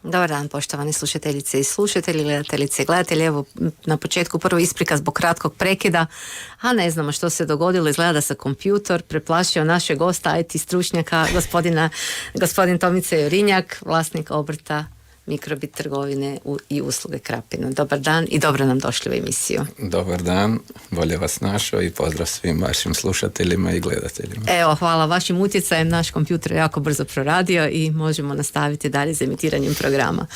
Dobar dan, poštovani slušateljice i slušatelji, gledateljice i gledatelji. Evo, na početku prvo isprika zbog kratkog prekida, a ne znamo što se dogodilo. Izgleda da se kompjutor preplašio našeg gosta, IT stručnjaka, gospodin Tomica Jorinjak, vlasnik obrta Mikrobit trgovine i usluge Krapina. Dobar dan i dobro nam došli u emisiju. Dobar dan, bolje vas našao i pozdrav svim vašim slušateljima i gledateljima. Evo, hvala vašim utjecajem, naš kompjuter je jako brzo proradio i možemo nastaviti dalje s emitiranjem programa.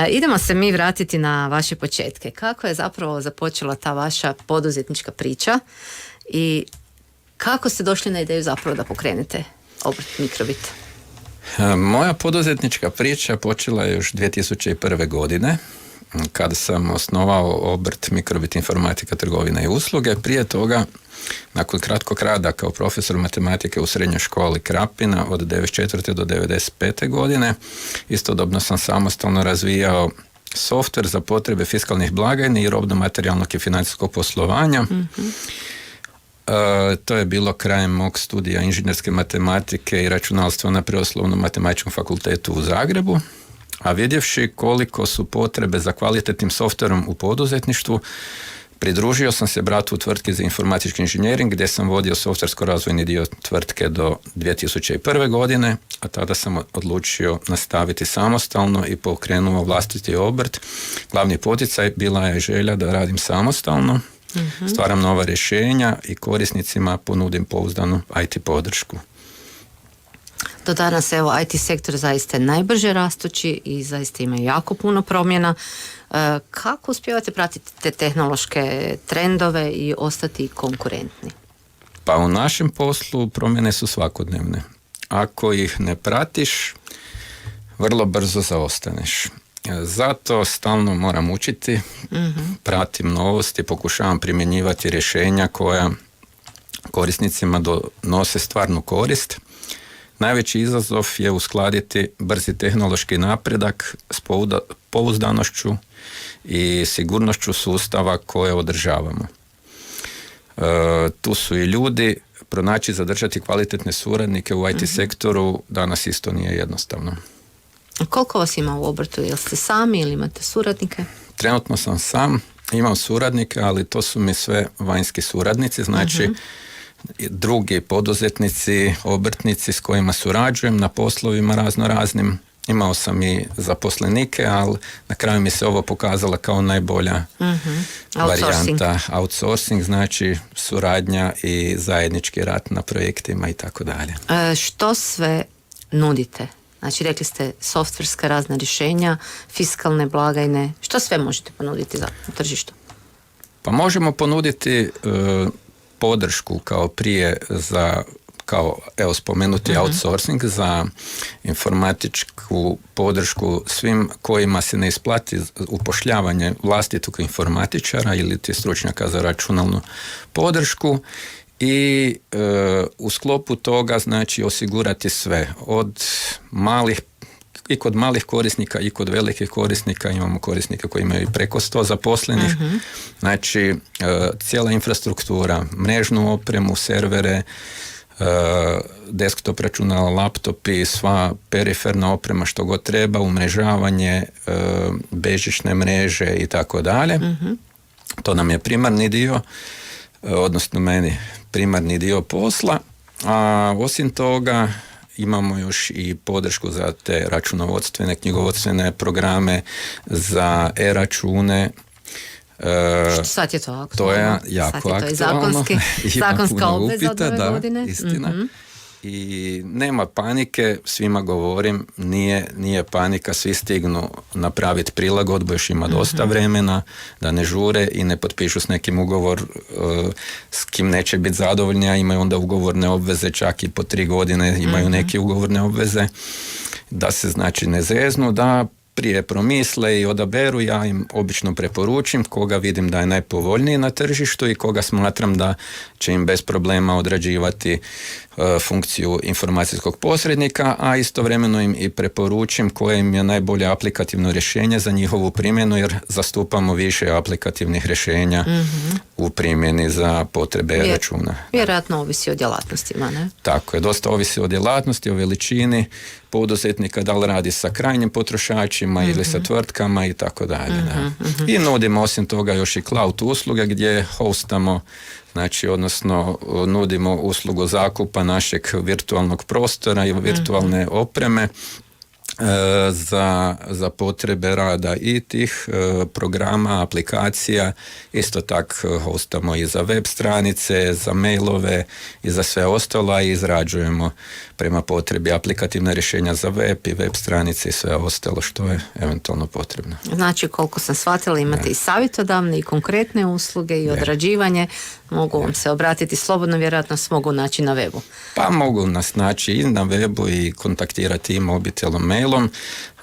Idemo se mi vratiti na vaše početke. Kako je zapravo započela ta vaša poduzetnička priča i kako ste došli na ideju zapravo da pokrenete obrt Mikrobit? Moja poduzetnička priča počela je još 2001. godine kada sam osnovao obrt Mikrobit informatika, trgovina i usluge. Prije toga, nakon kratkog rada kao profesor matematike u srednjoj školi Krapina od 1994. do 1995. godine, istodobno sam samostalno razvijao softver za potrebe fiskalnih blagajni i robno-materijalnog i financijskog poslovanja. Mm-hmm. To je bilo krajem mog studija inženjerske matematike i računalstva na Prirodoslovnom matematičkom fakultetu u Zagrebu, a vidjevši koliko su potrebe za kvalitetnim softverom u poduzetništvu, pridružio sam se bratu u tvrtki za informatički inženjering gdje sam vodio softversko-razvojni dio tvrtke do 2001. godine, a tada sam odlučio nastaviti samostalno i pokrenuo vlastiti obrt. Glavni poticaj bila je želja da radim samostalno, stvaram nova rješenja i korisnicima ponudim pouzdanu IT podršku. Do danas, evo, IT sektor zaista je najbrže rastući i zaista ima jako puno promjena. Kako uspijevate pratiti te tehnološke trendove i ostati konkurentni? Pa u našem poslu promjene su svakodnevne. Ako ih ne pratiš, vrlo brzo zaostaneš. Zato stalno moram učiti, pratim novosti, pokušavam primjenjivati rješenja koja korisnicima donose stvarnu korist. Najveći izazov je uskladiti brzi tehnološki napredak s pouzdanošću i sigurnošću sustava koje održavamo. Tu su i ljudi, pronaći i zadržati kvalitetne suradnike u IT sektoru danas isto nije jednostavno. Koliko vas ima u obrtu? Jel ste sami ili imate suradnike? Trenutno sam sam, imam suradnike, ali to su mi sve vanjski suradnici, znači drugi poduzetnici, obrtnici s kojima surađujem na poslovima raznoraznim. Imao sam i zaposlenike, ali na kraju mi se ovo pokazala kao najbolja varijanta. Outsourcing, znači suradnja i zajednički rad na projektima i tako dalje. Što sve nudite? Znači, rekli ste softverska razna rješenja, fiskalne blagajne. Što sve možete ponuditi za tržištu? Pa možemo ponuditi podršku kao prije za, kao evo spomenuti outsourcing, za informatičku podršku svim kojima se ne isplati upošljavanje vlastitog informatičara ili ti stručnjaka za računalnu podršku. I u sklopu toga znači osigurati sve od malih i kod malih korisnika i kod velikih korisnika. Imamo korisnika koji imaju preko 100 zaposlenih, znači cijela infrastruktura, mrežnu opremu, servere, desktop računala, laptopi, sva periferna oprema što god treba, umrežavanje, bežične mreže i tako dalje. To nam je primarni dio, odnosno meni primarni dio posla, a osim toga imamo još i podršku za te računovodstvene, knjigovodstvene programe, za e-račune. Sad je to aktualno. To je jako aktualno. Zakonska obveza od ove godine. Istina. I nema panike, svima govorim, nije panika, svi stignu napraviti prilagodbu, još ima dosta vremena, da ne žure i ne potpišu s nekim ugovor s kim neće biti zadovoljni, a imaju onda ugovorne obveze, čak i po 3 godine imaju neke ugovorne obveze, da se znači ne zeznu, da prije promisle i odaberu. Ja im obično preporučim koga vidim da je najpovoljniji na tržištu i koga smatram da će im bez problema odrađivati funkciju informacijskog posrednika, a istovremeno im i preporučim koje im je najbolje aplikativno rješenje za njihovu primjenu, jer zastupamo više aplikativnih rješenja u primjeni za potrebe računa. Vjerojatno ovisi o djelatnostima, ne? Tako je, dosta ovisi o djelatnosti, o veličini poduzetnika, da li radi sa krajnjim potrošačima ili sa tvrtkama i tako dalje. I nudimo osim toga još i cloud usluge gdje hostamo, znači odnosno nudimo uslugu zakupa našeg virtualnog prostora i virtualne opreme za potrebe rada i tih programa, aplikacija. Isto tako hostamo i za web stranice, za mailove i za sve ostalo i izrađujemo prema potrebi aplikativne rješenja za web i web stranice i sve ostalo što je eventualno potrebno. Znači, koliko sam shvatila, imate i savjetodavne i konkretne usluge i odrađivanje. Mogu vam se obratiti slobodno, vjerojatno se mogu naći na webu. Pa mogu nas naći i na webu i kontaktirati i mobitelom, mailom.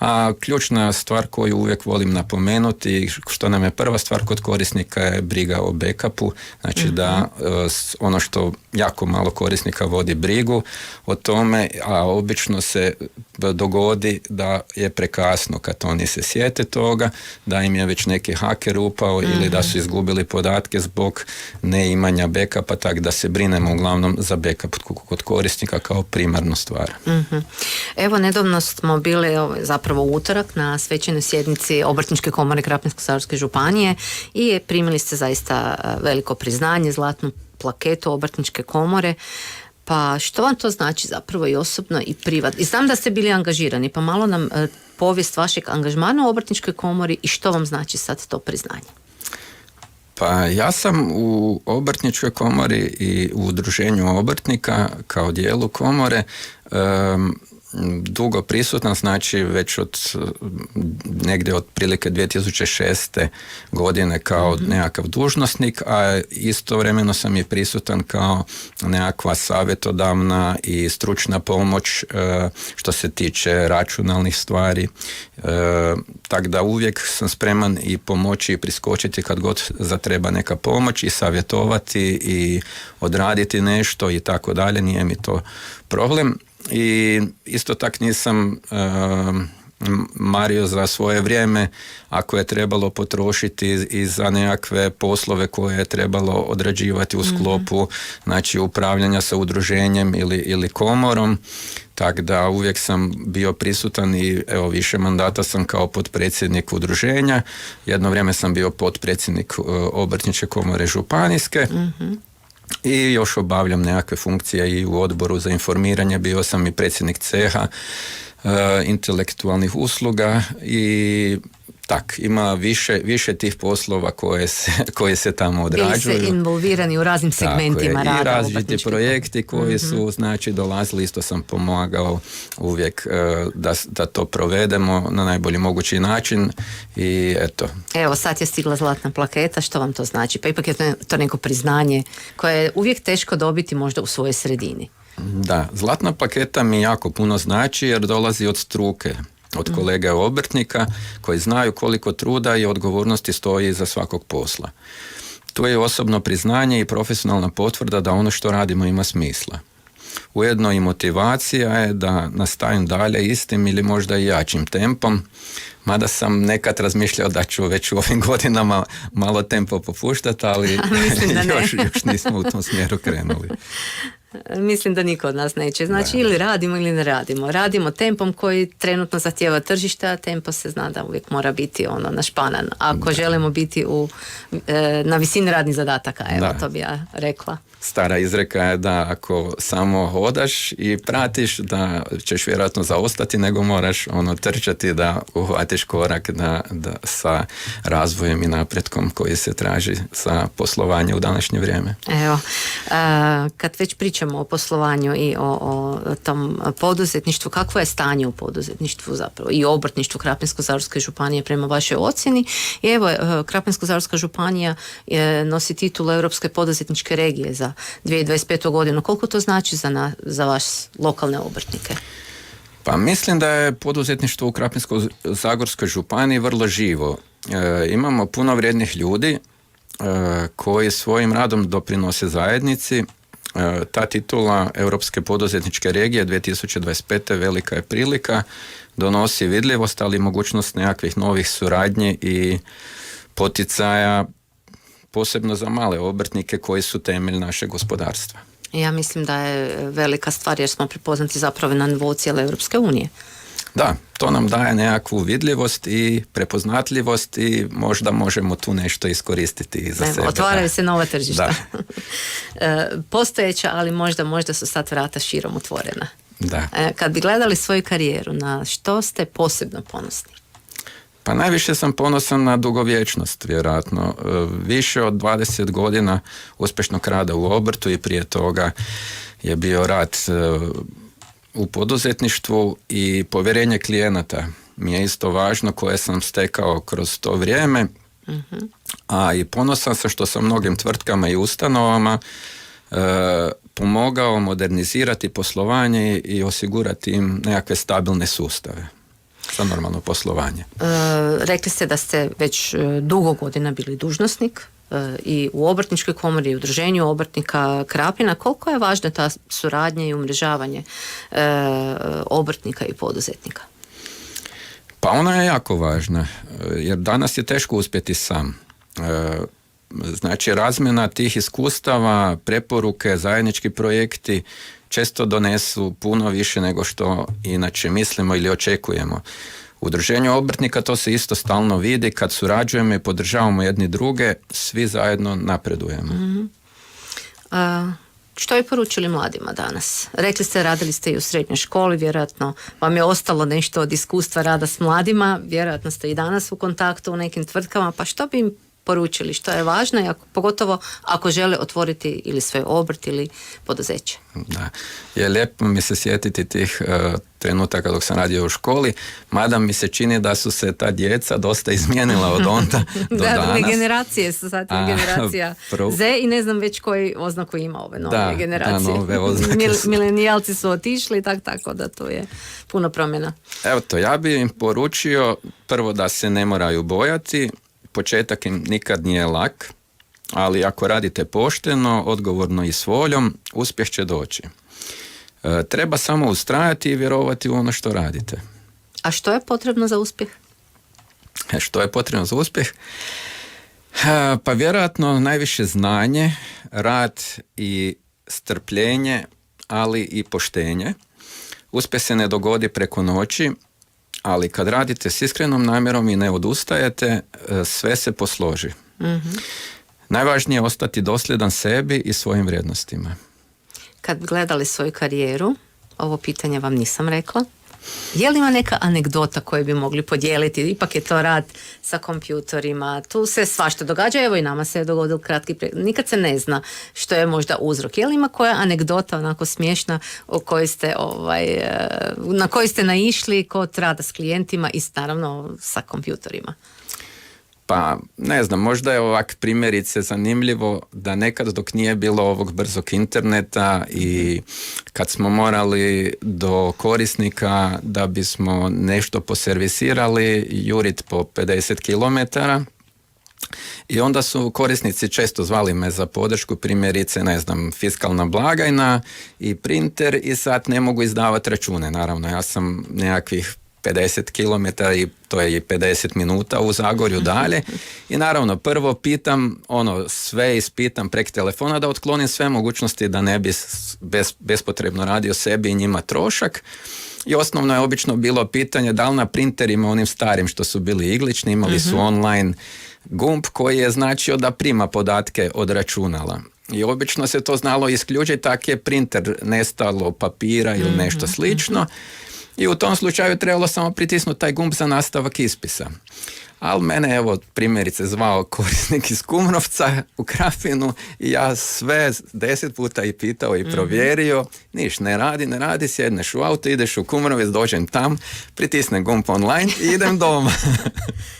A ključna stvar koju uvijek volim napomenuti, što nam je prva stvar kod korisnika, je briga o backupu. Znači da ono što jako malo korisnika vodi brigu o tome, a obično se dogodi da je prekasno kad oni se sjete toga, da im je već neki haker upao ili da su izgubili podatke zbog neimanja backupa, tako da se brinemo uglavnom za backup kod korisnika kao primarnu stvar. Evo, nedavno smo bili zapravo u utorak na svečanoj sjednici Obrtničke komore Krapinsko-zagorske županije i primili ste zaista veliko priznanje, zlatnu plaketu Obrtničke komore. Pa što vam to znači zapravo i osobno i privatno? I znam da ste bili angažirani, pa malo nam povijest vašeg angažmana u Obrtničkoj komori i što vam znači sad to priznanje? Pa ja sam u Obrtničkoj komori i u udruženju obrtnika kao dijelu komore dugo prisutan, znači već od negdje otprilike 2006. godine kao nekakav dužnosnik, a istovremeno sam i prisutan kao nekakva savjetodavna i stručna pomoć što se tiče računalnih stvari. Tako da uvijek sam spreman i pomoći i priskočiti kad god zatreba neka pomoć i savjetovati i odraditi nešto i tako dalje, nije mi to problem. I isto tak nisam mario za svoje vrijeme ako je trebalo potrošiti i za nekakve poslove koje je trebalo odrađivati u sklopu znači upravljanja sa udruženjem ili komorom. Tako da uvijek sam bio prisutan i evo više mandata sam kao potpredsjednik udruženja. Jedno vrijeme sam bio potpredsjednik Obrtničke komore županijske. I još obavljam nekakve funkcije i u odboru za informiranje, bio sam i predsjednik ceha intelektualnih usluga i tak, ima više tih poslova koje se tamo odrađuju. Bili ste involvirani u raznim segmentima rada. I različiti projekti koji su znači dolazili, isto sam pomagao uvijek da to provedemo na najbolji mogući način i eto. Evo, sad je stigla zlatna plaketa, što vam to znači? Pa ipak je to neko priznanje koje je uvijek teško dobiti možda u svojoj sredini. Da, zlatna plaketa mi jako puno znači jer dolazi od struke, od kolega obrtnika koji znaju koliko truda i odgovornosti stoji iza svakog posla. To je osobno priznanje i profesionalna potvrda da ono što radimo ima smisla. Ujedno i motivacija je da nastavim dalje istim ili možda i jačim tempom, mada sam nekad razmišljao da ću već u ovim godinama malo tempo popuštati, ali još nismo u tom smjeru krenuli. Mislim da niko od nas neće. Znači, ili radimo ili ne radimo. Radimo tempom koji trenutno zahtijeva tržište, a tempo se zna da uvijek mora biti našpanan. Ako želimo biti na visini radnih zadataka, to bi ja rekla. Stara izreka je da ako samo hodaš i pratiš, da ćeš vjerojatno zaostati, nego moraš trčati da uhvatiš korak da sa razvojem i napretkom koji se traži za poslovanje u današnje vrijeme. Evo, kad već pričamo o poslovanju i o tom poduzetništvu, kakvo je stanje u poduzetništvu zapravo i obrtništvu Krapinsko-zagorske županije prema vašoj ocjeni? I evo, Krapinsko-zagorska županija nosi titulu Europske poduzetničke regije za 2025. godinu. Koliko to znači za vaš lokalne obrtnike? Pa mislim da je poduzetništvo u Krapinsko-zagorskoj županiji vrlo živo. Imamo puno vrijednih ljudi koji svojim radom doprinose zajednici. Ta titula Europske poduzetničke regije 2025. velika je prilika, donosi vidljivost, ali i mogućnost nekakvih novih suradnji i poticaja, posebno za male obrtnike koji su temelj našeg gospodarstva. Ja mislim da je velika stvar jer smo prepoznati zapravo na nivou cijele Europske unije. Da, to nam daje nekakvu vidljivost i prepoznatljivost i možda možemo tu nešto iskoristiti i za sebe. Otvaraju se nova tržišta. Da. Postojeća, ali možda su sad vrata širom otvorena. Da. Kad bi gledali svoju karijeru, na što ste posebno ponosni? Pa najviše sam ponosan na dugovječnost, vjerojatno. Više od 20 godina uspješnog rada u obrtu i prije toga je bio rad u poduzetništvu i povjerenje klijenata mi je isto važno koje sam stekao kroz to vrijeme. A i ponosan sam što sam mnogim tvrtkama i ustanovama pomogao modernizirati poslovanje i osigurati im nekakve stabilne sustave za normalno poslovanje. Rekli ste da ste već dugo godina bili dužnosnik i u Obrtničkoj komori i u Udruženju obrtnika Krapina. Koliko je važna ta suradnja i umrežavanje obrtnika i poduzetnika? Pa ona je jako važna, jer danas je teško uspjeti sam. Znači, razmjena tih iskustava, preporuke, zajednički projekti često donesu puno više nego što inače mislimo ili očekujemo. U Udruženju obrtnika to se isto stalno vidi, kad surađujemo i podržavamo jedni druge, svi zajedno napredujemo. Što je poručili mladima danas? Rekli ste, radili ste i u srednjoj školi, vjerojatno vam je ostalo nešto od iskustva rada s mladima, vjerojatno ste i danas u kontaktu u nekim tvrtkama, pa što bi im poručili, što je važno i pogotovo ako žele otvoriti ili svoj obrt ili poduzeće? Da, je lijepo mi se sjetiti tih trenutaka dok sam radio u školi, mada mi se čini da su se ta djeca dosta izmijenila od onda do danas. Da, generacije su sad generacija Z i ne znam već koji oznaku ima ove nove generacije. Da, nove oznake Milenijalci su otišli, tako da to je puno promjena. Evo to, ja bi im poručio prvo da se ne moraju bojati. Početak im nikad nije lak, ali ako radite pošteno, odgovorno i s voljom, uspjeh će doći. Treba samo ustrajati i vjerovati u ono što radite. A što je potrebno za uspjeh? Što je potrebno za uspjeh? Pa vjerojatno najviše znanje, rad i strpljenje, ali i poštenje. Uspjeh se ne dogodi preko noći, ali kad radite s iskrenom namjerom i ne odustajete, sve se posloži. Najvažnije je ostati dosljedan sebi i svojim vrijednostima. Kad bi gledali svoju karijeru, ovo pitanje vam nisam rekla, je li ima neka anegdota koju bi mogli podijeliti? Ipak je to rad sa kompjutorima, tu se svašta događa, evo i nama se je dogodil kratki nikad se ne zna što je možda uzrok. Je li ima koja anegdota onako smiješna o kojoj ste, na koju ste naišli kod rada s klijentima i naravno sa kompjutorima? Pa ne znam, možda je ovak primjerice zanimljivo da nekad dok nije bilo ovog brzog interneta i kad smo morali do korisnika da bismo nešto poservisirali jurit po 50 km i onda su korisnici često zvali me za podršku, primjerice, ne znam, fiskalna blagajna i printer i sad ne mogu izdavati račune. Naravno, ja sam nekakvih 50 km i to je i 50 minuta u Zagorju dalje i naravno prvo pitam, sve ispitam prek telefona da otklonim sve mogućnosti da ne bi bespotrebno radio sebi i njima trošak i osnovno je obično bilo pitanje da li na printerima onim starim što su bili iglični imali su online gumb koji je značio da prima podatke od računala. I obično se to znalo isključiti ako je printer nestalo papira ili nešto slično. I u tom slučaju trebalo samo pritisnuti taj gumb za nastavak ispisa. Ali mene, evo, primjerice zvao korisnik iz Kumrovca u Krapinu i ja sve 10 puta i pitao i provjerio, niš, ne radi, sjedneš u auto, ideš u Kumrovec, dođem tam, pritisnem gumb online i idem doma.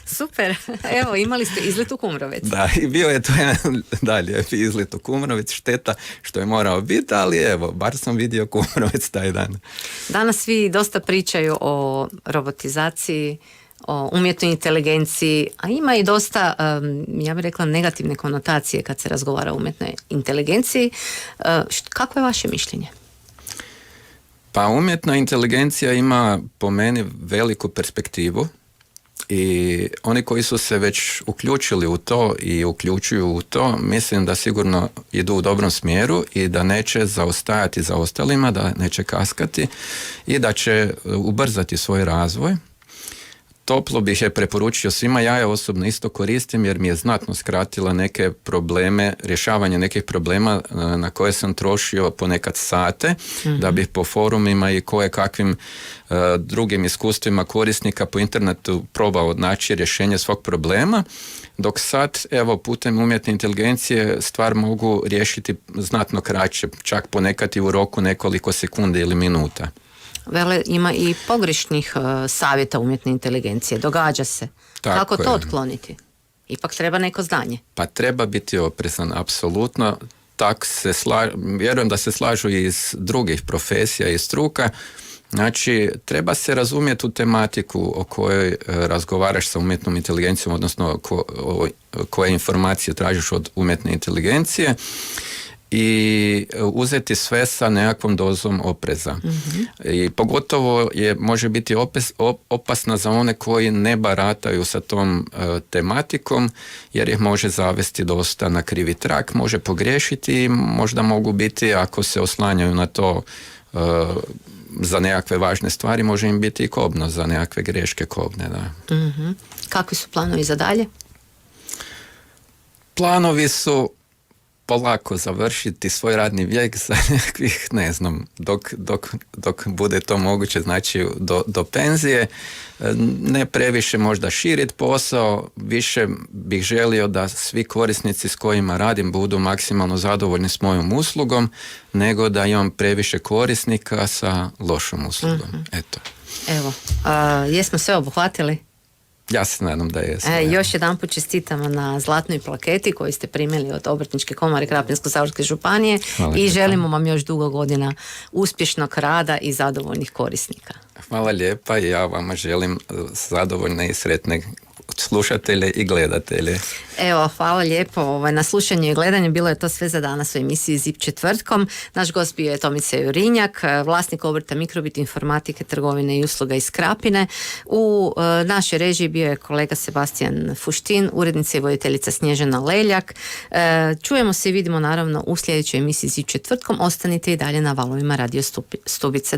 Super, evo, imali ste izlet u Kumrovec. Da, i bio je to jedan lijepi izlet u Kumrovec, šteta što je morao biti, ali evo, bar sam vidio Kumrovec taj dan. Danas svi dosta pričaju o robotizaciji, o umjetnoj inteligenciji, a ima i dosta, ja bih rekla, negativne konotacije kad se razgovara o umjetnoj inteligenciji. Kako je vaše mišljenje? Pa umjetna inteligencija ima po meni veliku perspektivu I oni koji su se već uključili u to i uključuju u to, mislim da sigurno idu u dobrom smjeru i da neće zaostajati za ostalima, da neće kaskati i da će ubrzati svoj razvoj. Toplo bih je preporučio svima, ja je osobno isto koristim jer mi je znatno skratila neke probleme, rješavanje nekih problema na koje sam trošio ponekad sate, da bih po forumima i koje kakvim drugim iskustvima korisnika po internetu probao naći rješenje svog problema, dok sad, evo, putem umjetne inteligencije stvar mogu riješiti znatno kraće, čak ponekad i u roku nekoliko sekundi ili minuta. Vele, ima i pogrešnih savjeta umjetne inteligencije. Događa se. Tako kako to je. otkloniti? Ipak treba neko znanje. Pa treba biti oprezan, apsolutno. Tak se vjerujem da se slažu i iz drugih profesija i struka. Znači, treba se razumjeti u tematiku o kojoj razgovaraš sa umjetnom inteligencijom, odnosno koje informacije tražiš od umjetne inteligencije, i uzeti sve sa nekakvom dozom opreza. I pogotovo može biti opasna za one koji ne barataju sa tom tematikom, jer ih može zavesti dosta na krivi trak, može pogriješiti i možda mogu biti, ako se oslanjaju na to za nekakve važne stvari, može im biti i kobno za nekakve greške kobne. Da. Kakvi su planovi za dalje? Planovi su polako završiti svoj radni vijek za nekakvih, ne znam, dok bude to moguće, znači do penzije. Ne previše možda širiti posao, više bih želio da svi korisnici s kojima radim budu maksimalno zadovoljni s mojom uslugom, nego da imam previše korisnika sa lošom uslugom. Eto. Evo, jesmo sve obuhvatili? Ja se nadam da jesam. Još jedanput čestitamo na zlatnoj plaketi koju ste primili od Obrtničke komore Krapinsko-zagorske županije. Hvala i lijepa. želimo vam još dugo godina uspješnog rada i zadovoljnih korisnika. Hvala lijepa i ja vama želim zadovoljne i sretne slušatelje i gledatelje. Evo, hvala lijepo na slušanju i gledanju. Bilo je to sve za danas u emisiji ZIP četvrtkom. Naš gost bio je Tomica Jurinjak, vlasnik obrta Mikrobit informatike, trgovine i usluga iz Krapine. U našoj režiji bio je kolega Sebastian Fuštin, urednica i voditeljica Snježana Leljak. Čujemo se i vidimo naravno u sljedećoj emisiji ZIP četvrtkom. Ostanite i dalje na valovima Radio Stubice.